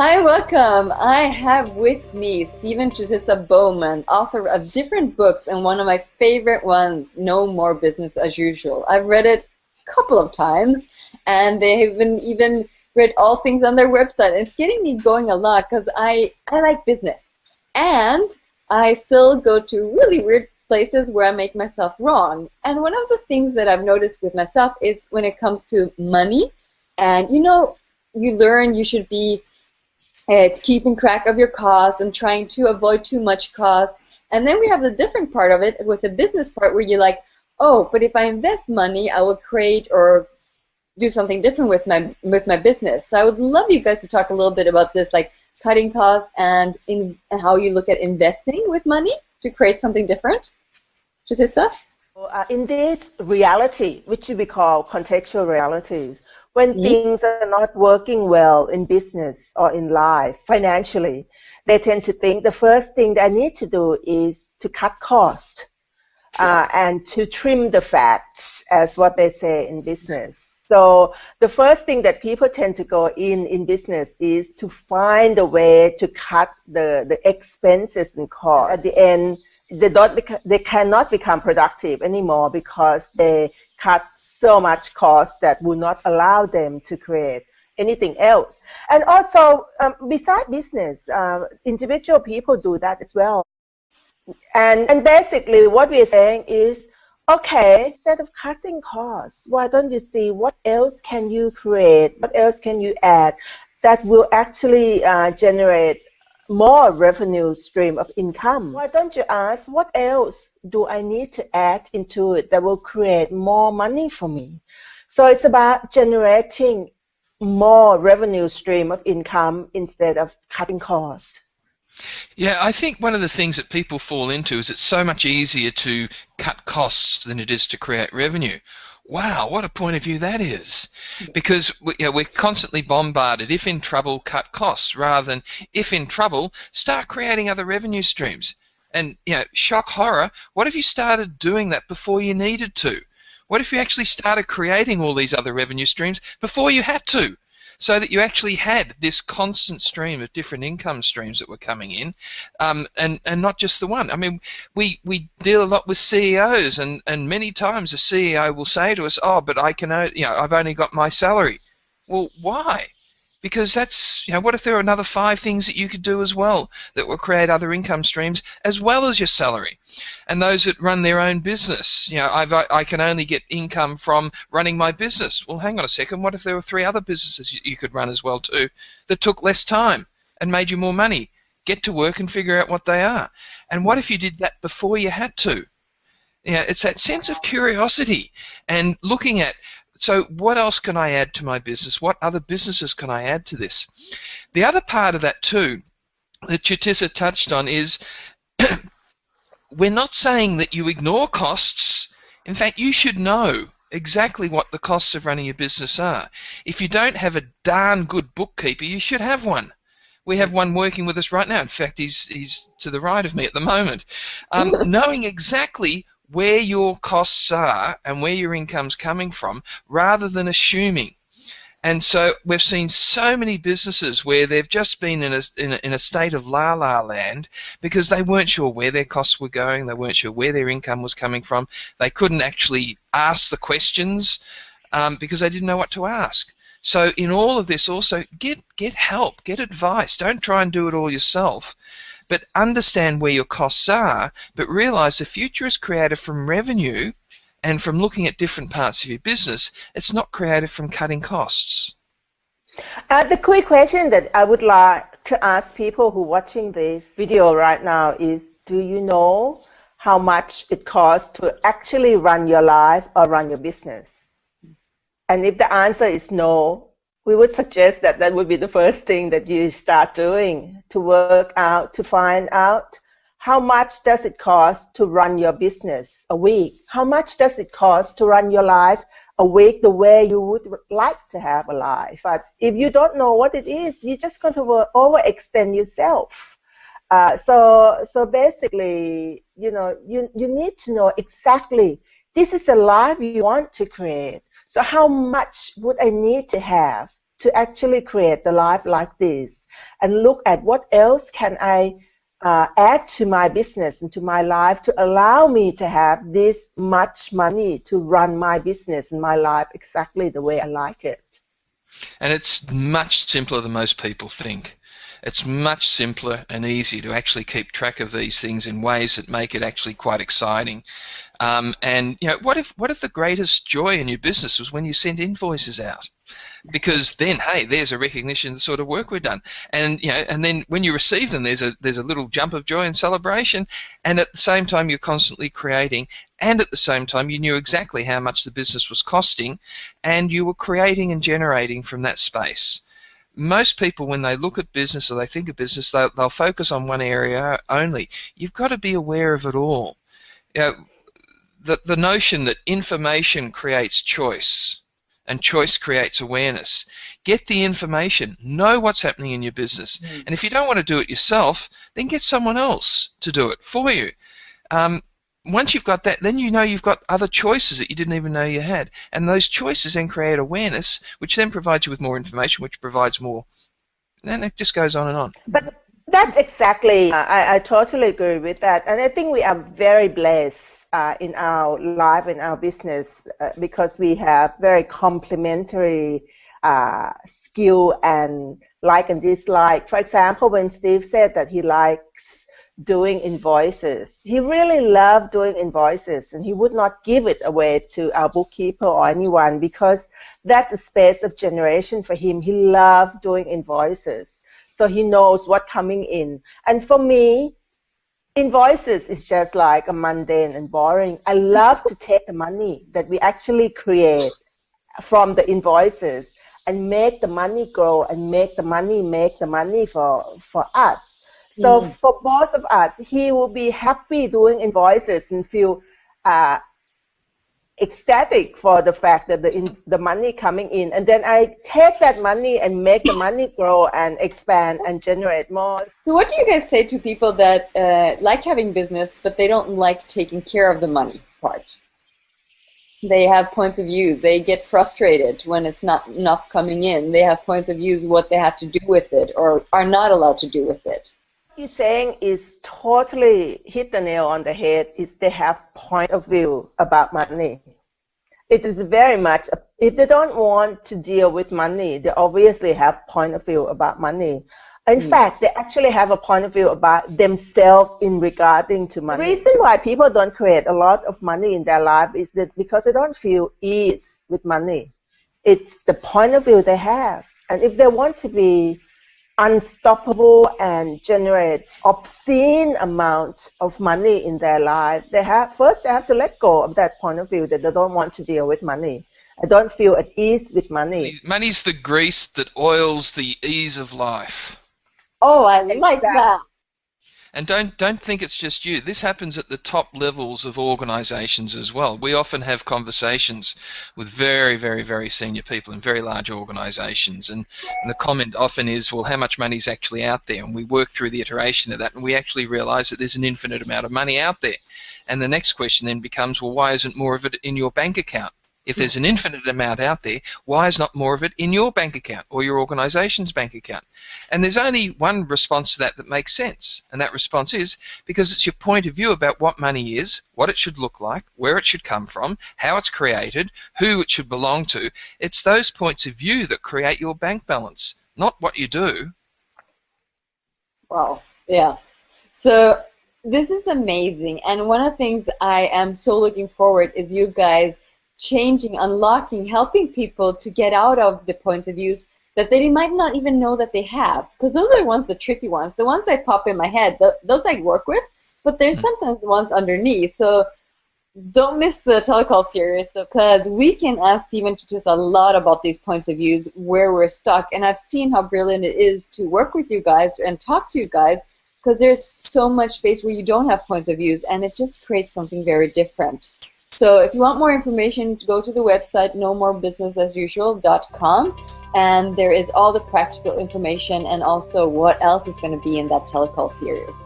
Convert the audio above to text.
Hi, welcome. I have with me Stephen Chisisa Bowman, author of different books, and one of my favorite ones, No More Business as Usual. I've read it a couple of times, and they have even read all things on their website. And it's getting me going a lot because I like business, and I still go to really weird places where I make myself wrong. And one of the things that I've noticed with myself is when it comes to money, and you learn you should be keeping track of your costs and trying to avoid too much costs. And then we have the different part of it with the business part where you're like, oh, but if I invest money, I will create or do something different with my business. So I would love you guys to talk a little bit about this, like cutting costs and how you look at investing with money to create something different. Chisisa? In this reality, which we call contextual realities, when things are not working well in business or in life, financially, they tend to think the first thing they need to do is to cut costs and to trim the fats, as what they say in business. So the first thing that people tend to go in business is to find a way to cut the expenses and costs. At the end, they cannot become productive anymore because they cut so much cost that will not allow them to create anything else. And also, beside business, individual people do that as well. And basically what we're saying is, okay, instead of cutting costs, why don't you see what else can you create, what else can you add that will actually generate more revenue stream of income? Why don't you ask, what else do I need to add into it that will create more money for me? So it's about generating more revenue stream of income instead of cutting costs. Yeah, I think one of the things that people fall into is it's so much easier to cut costs than it is to create revenue. Wow, what a point of view that is. Because we're constantly bombarded, if in trouble, cut costs, rather than if in trouble, start creating other revenue streams. And shock horror, what if you started doing that before you needed to? What if you actually started creating all these other revenue streams before you had to? So that you actually had this constant stream of different income streams that were coming in, and not just the one. I mean, we deal a lot with CEOs, and many times a CEO will say to us, "Oh, but I've only got my salary." Well, why? Because that's, what if there are another 5 things that you could do as well that will create other income streams as well as your salary? And those that run their own business, I can only get income from running my business. Well, hang on a second, what if there were 3 other businesses you could run as well too that took less time and made you more money? Get to work and figure out what they are. And what if you did that before you had to? It's that sense of curiosity and looking at, so what else can I add to my business? What other businesses can I add to this? The other part of that too that Chisisa touched on is we're not saying that you ignore costs. In fact, you should know exactly what the costs of running your business are. If you don't have a darn good bookkeeper, you should have one. We have one working with us right now. In fact, he's to the right of me at the moment. Knowing exactly where your costs are and where your income's coming from, rather than assuming. And so we've seen so many businesses where they've just been in a state of la-la land because they weren't sure where their costs were going, they weren't sure where their income was coming from, they couldn't actually ask the questions because they didn't know what to ask. So in all of this also, get help, get advice, don't try and do it all yourself. But understand where your costs are, but realize the future is created from revenue and from looking at different parts of your business. It's not created from cutting costs. The quick question that I would like to ask people who are watching this video right now is, do you know how much it costs to actually run your life or run your business? And if the answer is no, we would suggest that that would be the first thing that you start doing, to work out, to find out how much does it cost to run your business a week? How much does it cost to run your life a week the way you would like to have a life? But if you don't know what it is, you're just going to overextend yourself. So basically, you need to know exactly, this is a life you want to create. So how much would I need to have to actually create the life like this and look at what else can I add to my business and to my life to allow me to have this much money to run my business and my life exactly the way I like it. And it's much simpler than most people think. It's much simpler and easier to actually keep track of these things in ways that make it actually quite exciting. And what if the greatest joy in your business was when you sent invoices out? Because then, hey, there's a recognition of the sort of work we've done, and and then when you receive them, there's a little jump of joy and celebration, and at the same time you're constantly creating, and at the same time you knew exactly how much the business was costing, and you were creating and generating from that space. Most people, when they look at business or they think of business, they'll focus on one area only. You've got to be aware of it all. The notion that information creates choice and choice creates awareness. Get the information. Know what's happening in your business. And if you don't want to do it yourself, then get someone else to do it for you. Once you've got that, then you know you've got other choices that you didn't even know you had. And those choices then create awareness, which then provides you with more information, which provides more. And it just goes on and on. But that's exactly, I totally agree with that. And I think we are very blessed in our life, in our business, because we have very complementary skill and like and dislike. For example, when Steve said that he likes doing invoices, he really loved doing invoices, and he would not give it away to our bookkeeper or anyone because that's a space of generation for him. He loved doing invoices, so he knows what's coming in. And for me, invoices is just like a mundane and boring. I love to take the money that we actually create from the invoices and make the money grow and make the money for us. So for both of us, he will be happy doing invoices and feel ecstatic for the fact that the money coming in, and then I take that money and make the money grow and expand and generate more. So what do you guys say to people that like having business, but they don't like taking care of the money part? They have points of views. They get frustrated when it's not enough coming in. They have points of views what they have to do with it or are not allowed to do with it. What you're saying is totally hit the nail on the head. Is they have point of view about money. It is very much, if they don't want to deal with money, they obviously have point of view about money. In fact, they actually have a point of view about themselves in regarding to money. The reason why people don't create a lot of money in their life is that because they don't feel ease with money. It's the point of view they have. And if they want to be unstoppable and generate obscene amount of money in their life, they have to let go of that point of view that they don't want to deal with money. I don't feel at ease with money. Money's the grease that oils the ease of life. Oh, I like that. And don't think it's just you. This happens at the top levels of organizations as well. We often have conversations with very, very, very senior people in very large organizations, and the comment often is, well, how much money is actually out there? And we work through the iteration of that, and we actually realize that there's an infinite amount of money out there. And the next question then becomes, well, why isn't more of it in your bank account? If there's an infinite amount out there, why is not more of it in your bank account or your organization's bank account? And there's only one response to that makes sense, and that response is because it's your point of view about what money is, what it should look like, where it should come from, how it's created, who it should belong to. It's those points of view that create your bank balance, not what you do. Wow, yes. So this is amazing, and one of the things I am so looking forward is you guys changing, unlocking, helping people to get out of the points of views that they might not even know that they have. Because those are the ones, the tricky ones, the ones that pop in my head, those I work with, but there's sometimes the ones underneath. So don't miss the telecall series because we can ask Stephen to just a lot about these points of views, where we're stuck. And I've seen how brilliant it is to work with you guys and talk to you guys because there's so much space where you don't have points of views and it just creates something very different. So if you want more information, go to the website nomorebusinessasusual.com, and there is all the practical information and also what else is going to be in that telecall series.